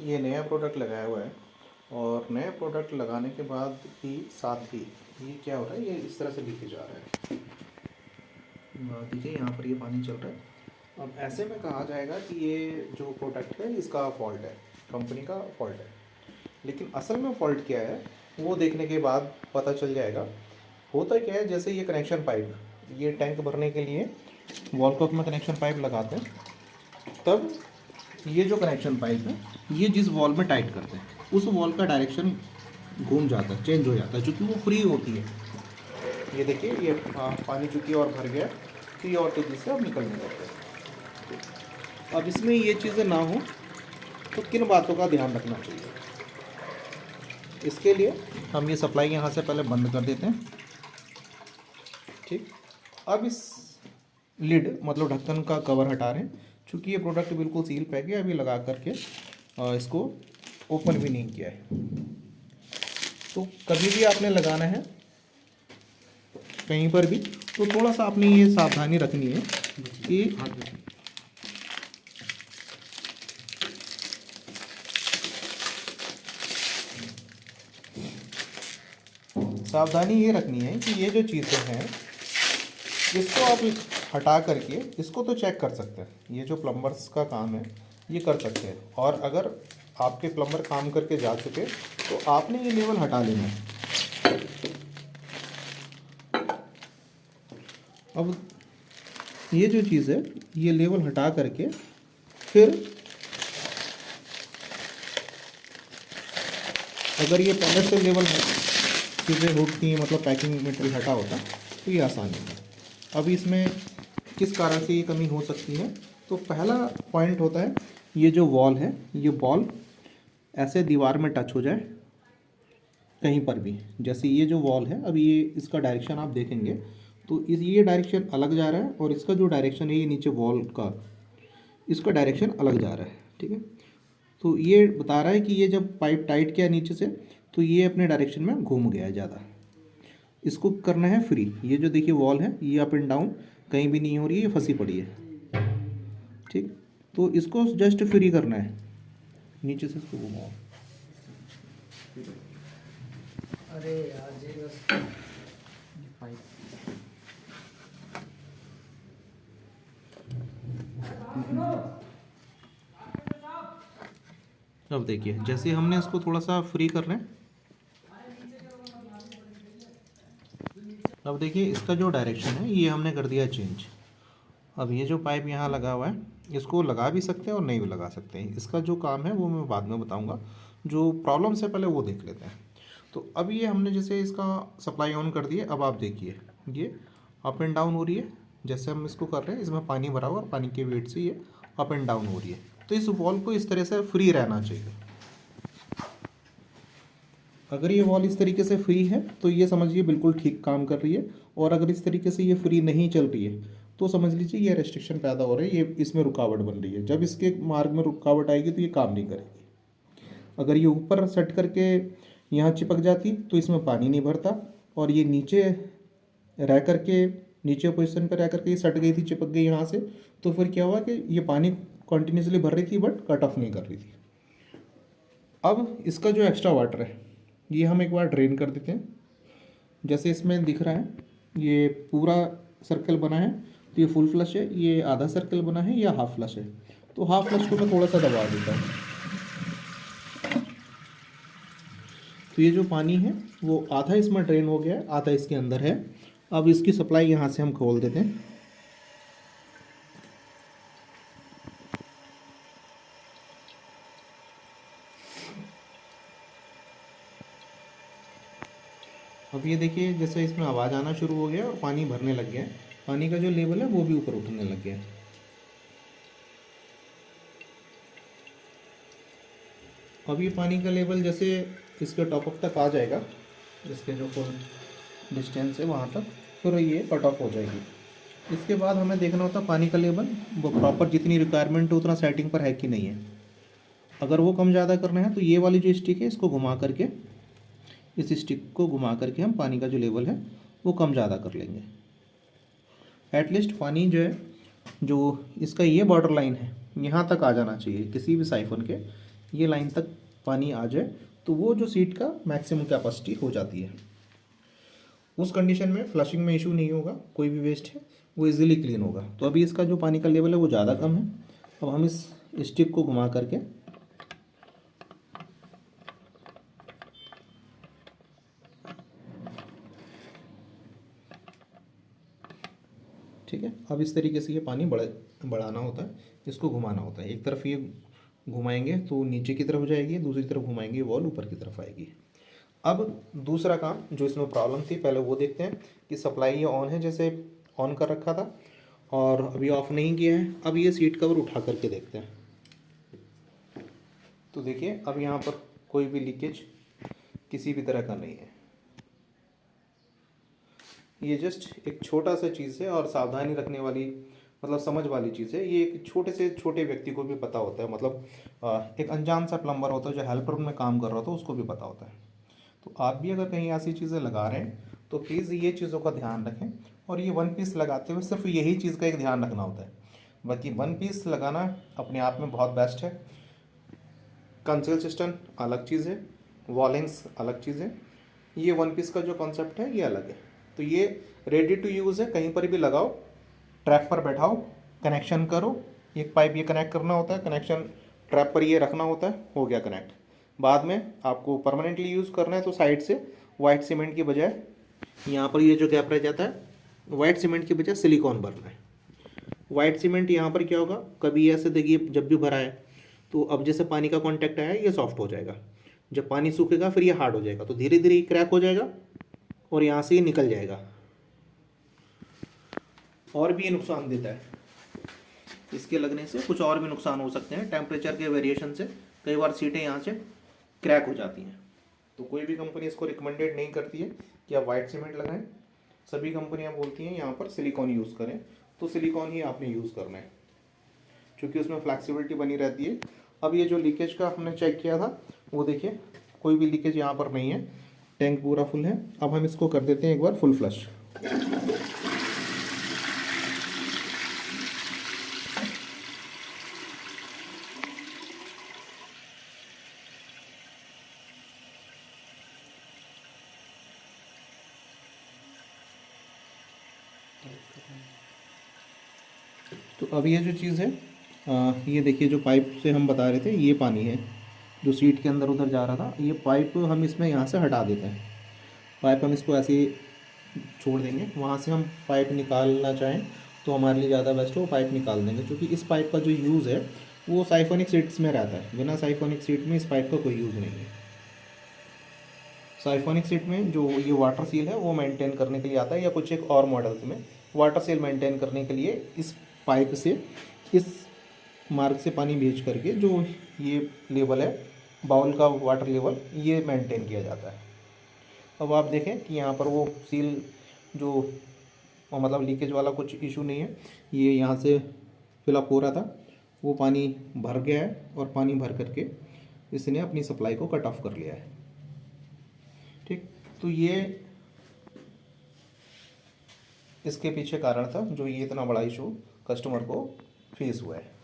ये नया प्रोडक्ट लगाया हुआ है और नया प्रोडक्ट लगाने के बाद ही साथ ही ये क्या हो रहा है, ये इस तरह से लीकेज आ रहा है। देखिए यहाँ पर ये पानी चल रहा है। अब ऐसे में कहा जाएगा कि ये जो प्रोडक्ट है इसका फॉल्ट है, कंपनी का फॉल्ट है। लेकिन असल में फॉल्ट क्या है वो देखने के बाद पता चल जाएगा। होता क्या है, जैसे ये कनेक्शन पाइप, ये टैंक भरने के लिए वॉल कॉक में कनेक्शन पाइप लगाते हैं, तब ये जो कनेक्शन पाइप है ये जिस वॉल में टाइट करते हैं उस वॉल का डायरेक्शन घूम जाता है, चेंज हो जाता है, क्योंकि वो फ्री होती है। ये देखिए ये पानी चूंकि और भर गया तो ये और तेज़ी से अब निकलने लगता है। अब इसमें ये चीज़ें ना हो तो किन बातों का ध्यान रखना चाहिए, इसके लिए हम ये सप्लाई यहाँ से पहले बंद कर देते हैं। ठीक, अब इस लिड मतलब ढक्कन का कवर हटा रहे हैं, चूँकि ये प्रोडक्ट बिल्कुल सील पैक है, अभी लगा करके इसको ओपन भी नहीं किया है। तो कभी भी आपने लगाना है कहीं पर भी तो थोड़ा सा आपने ये सावधानी रखनी है कि ये रखनी है कि ये जो चीज़ें हैं इसको आप हटा करके इसको तो चेक कर सकते हैं, ये जो प्लम्बर्स का काम है ये कर सकते हैं। और अगर आपके प्लम्बर काम करके जा चुके तो आपने ये लेवल हटा लेना है। अब ये जो चीज़ है ये लेवल हटा करके फिर अगर ये पहले से लेवल चीज़ें होती हैं, मतलब पैकिंग मटेरियल हटा होता तो ये आसान होता। अब इसमें किस कारण से ये कमी हो सकती है, तो पहला पॉइंट होता है ये जो वॉल है, ये बॉल ऐसे दीवार में टच हो जाए कहीं पर भी, जैसे ये जो वॉल है अभी ये इसका डायरेक्शन आप देखेंगे तो ये डायरेक्शन अलग जा रहा है और इसका जो डायरेक्शन है ये नीचे वॉल का, इसका डायरेक्शन अलग जा रहा है। ठीक है, तो ये बता रहा है कि ये जब पाइप टाइट किया नीचे से तो ये अपने डायरेक्शन में घूम गया है ज़्यादा। इसको करना है फ्री। ये जो देखिए वॉल है ये अप एंड डाउन कहीं भी नहीं हो रही है, ये फंसी पड़ी है। ठीक, तो इसको जस्ट फ्री करना है, नीचे से इसको घुमाओ। अरे यार जी बस पाइप अब देखिए जैसे हमने इसको थोड़ा सा फ्री कर रहे हैं, अब देखिए इसका जो डायरेक्शन है ये हमने कर दिया चेंज। अब ये जो पाइप यहाँ लगा हुआ है इसको लगा भी सकते हैं और नहीं भी लगा सकते हैं, इसका जो काम है वो मैं बाद में बताऊँगा। जो प्रॉब्लम से पहले वो देख लेते हैं। तो अब ये हमने जैसे इसका सप्लाई ऑन कर दिए, अब आप देखिए ये अप एंड डाउन हो रही है। जैसे हम इसको कर रहे हैं इसमें पानी भरा हुआ और पानी के वेट से ये अप एंड डाउन हो रही है। तो इस वॉल को इस तरह से फ्री रहना चाहिए। अगर ये वॉल इस तरीके से फ्री है तो ये समझिए बिल्कुल ठीक काम कर रही है, और अगर इस तरीके से ये फ्री नहीं चल रही है तो समझ लीजिए ये रेस्ट्रिक्शन पैदा हो रहा है, ये इसमें रुकावट बन रही है। जब इसके मार्ग में रुकावट आएगी तो ये काम नहीं करेगी। अगर ये ऊपर सेट करके यहाँ चिपक जाती तो इसमें पानी नहीं भरता, और ये नीचे रह करके नीचे पोजीशन पर रह करके ये सट गई थी, चिपक गई यहाँ से, तो फिर क्या हुआ कि ये पानी कंटिन्यूसली भर रही थी बट कट ऑफ नहीं कर रही थी। अब इसका जो एक्स्ट्रा वाटर है ये हम एक बार ड्रेन कर देते हैं। जैसे इसमें दिख रहा है ये पूरा सर्कल बना है तो ये फुल फ्लश है, ये आधा सर्कल बना है या हाफ फ्लश है, तो हाफ फ्लश को मैं थोड़ा सा दबा देता हूँ। तो ये जो पानी है वो आधा इसमें ड्रेन हो गया है, आधा इसके अंदर है। अब इसकी सप्लाई यहाँ से हम खोल देते हैं। अब ये देखिए जैसे इसमें आवाज़ आना शुरू हो गया और पानी भरने लग गया है, पानी का जो लेवल है वो भी ऊपर उठने लग गया है। अब ये पानी का लेवल जैसे इसके टॉपअप तक आ जाएगा, इसके जो फुल डिस्टेंस है वहाँ तक, फिर ये कट ऑफ हो जाएगी। इसके बाद हमें देखना होता है पानी का लेवल वो प्रॉपर जितनी रिक्वायरमेंट है उतना सेटिंग पर है कि नहीं है। अगर वो कम ज़्यादा करना है तो ये वाली जो स्टिक है इसको घुमा करके, इस स्टिक को घुमा करके हम पानी का जो लेवल है वो कम ज़्यादा कर लेंगे। एटलीस्ट पानी जो है, जो इसका ये बॉर्डर लाइन है यहाँ तक आ जाना चाहिए किसी भी साइफन के, ये लाइन तक पानी आ जाए तो वो जो सीट का मैक्सिमम कैपेसिटी हो जाती है। उस कंडीशन में फ्लशिंग में इशू नहीं होगा, कोई भी वेस्ट है वो इजीली क्लीन होगा। तो अभी इसका जो पानी का लेवल है वो ज़्यादा कम है। अब हम इस स्टिक को घुमा करके ठीक है, अब इस तरीके से ये पानी बढ़ाना होता है, इसको घुमाना होता है। एक तरफ ये घुमाएंगे तो नीचे की तरफ जाएगी, दूसरी तरफ घुमाएंगे वॉल ऊपर की तरफ आएगी। अब दूसरा काम जो इसमें प्रॉब्लम थी पहले वो देखते हैं कि सप्लाई ये ऑन है, जैसे ऑन कर रखा था और अभी ऑफ नहीं किया है। अब ये सीट कवर उठा करके देखते हैं तो देखिए अब यहाँ पर कोई भी लीकेज किसी भी तरह का नहीं है। ये जस्ट एक छोटा सा चीज़ है और सावधानी रखने वाली मतलब समझ वाली चीज़ है। ये एक छोटे से छोटे व्यक्ति को भी पता होता है, मतलब एक अनजान सा प्लम्बर होता है जो हेल्पर में काम कर रहा होता है उसको भी पता होता है। तो आप भी अगर कहीं ऐसी चीज़ें लगा रहे हैं तो प्लीज़ ये चीज़ों का ध्यान रखें। और ये वन पीस लगाते हुए सिर्फ यही चीज़ का एक ध्यान रखना होता है। बाकी वन पीस लगाना अपने आप में बहुत बेस्ट है। कंसेल सिस्टम अलग चीज़ है, वॉलिंग्स अलग चीज़ है, ये वन पीस का जो कॉन्सेप्ट है ये अलग है। तो ये रेडी टू यूज़ है, कहीं पर भी लगाओ, ट्रैप पर बैठाओ, कनेक्शन करो। एक पाइप ये कनेक्ट करना होता है, कनेक्शन ट्रैप पर ये रखना होता है, हो गया कनेक्ट। बाद में आपको परमानेंटली यूज़ करना है तो साइड से वाइट सीमेंट की बजाय यहाँ पर ये जो गैप रह जाता है, वाइट सीमेंट की बजाय सिलिकॉन भरना है। वाइट सीमेंट यहाँ पर क्या होगा, कभी ऐसे देखिए जब भी भरा है तो अब जैसे पानी का कांटेक्ट आया ये सॉफ्ट हो जाएगा, जब पानी सूखेगा फिर ये हार्ड हो जाएगा, तो धीरे धीरे ये क्रैक हो जाएगा और यहाँ से ये निकल जाएगा और भी ये नुकसान देता है। इसके लगने से कुछ और भी नुकसान हो सकते हैं, टेम्परेचर के वेरिएशन से कई बार सीटें यहाँ से क्रैक हो जाती हैं। तो कोई भी कंपनी इसको रिकमेंडेड नहीं करती है कि आप वाइट सीमेंट लगाएं। सभी कंपनियां बोलती हैं यहाँ पर सिलिकॉन यूज़ करें, तो सिलिकॉन ही आपने यूज़ करना है क्योंकि उसमें फ्लैक्सिबिलिटी बनी रहती है। अब ये जो लीकेज का हमने चेक किया था वो देखिए कोई भी लीकेज यहाँ पर नहीं है, टैंक पूरा फुल है। अब हम इसको कर देते हैं एक बार फुल फ्लश। तो अब ये जो चीज़ है ये देखिए जो पाइप से हम बता रहे थे ये पानी है जो सीट के अंदर उधर जा रहा था, ये पाइप हम इसमें यहाँ से हटा देते हैं। पाइप हम इसको ऐसे ही छोड़ देंगे, वहाँ से हम पाइप निकालना चाहें तो हमारे लिए ज़्यादा बेस्ट है वो पाइप निकाल देंगे, क्योंकि इस पाइप का जो यूज़ है वो साइफोनिक सीट्स में रहता है। बिना साइफोनिक सीट में इस पाइप का कोई यूज़ नहीं है। साइफोनिक सीट में जो ये वाटर सील है वो मेंटेन करने के लिए आता है, या कुछ एक और मॉडल्स में वाटर सील मेंटेन करने के लिए इस पाइप से इस मार्ग से पानी भेज करके जो ये लेवल है बाउल का वाटर लेवल ये मेंटेन किया जाता है। अब आप देखें कि यहाँ पर वो सील जो मतलब लीकेज वाला कुछ इशू नहीं है, ये यहाँ से फिलअप हो रहा था वो पानी भर गया है और पानी भर करके इसने अपनी सप्लाई को कट ऑफ कर लिया है। ठीक, तो ये इसके पीछे कारण था जो ये इतना बड़ा इशू कस्टमर को फेस हुआ है।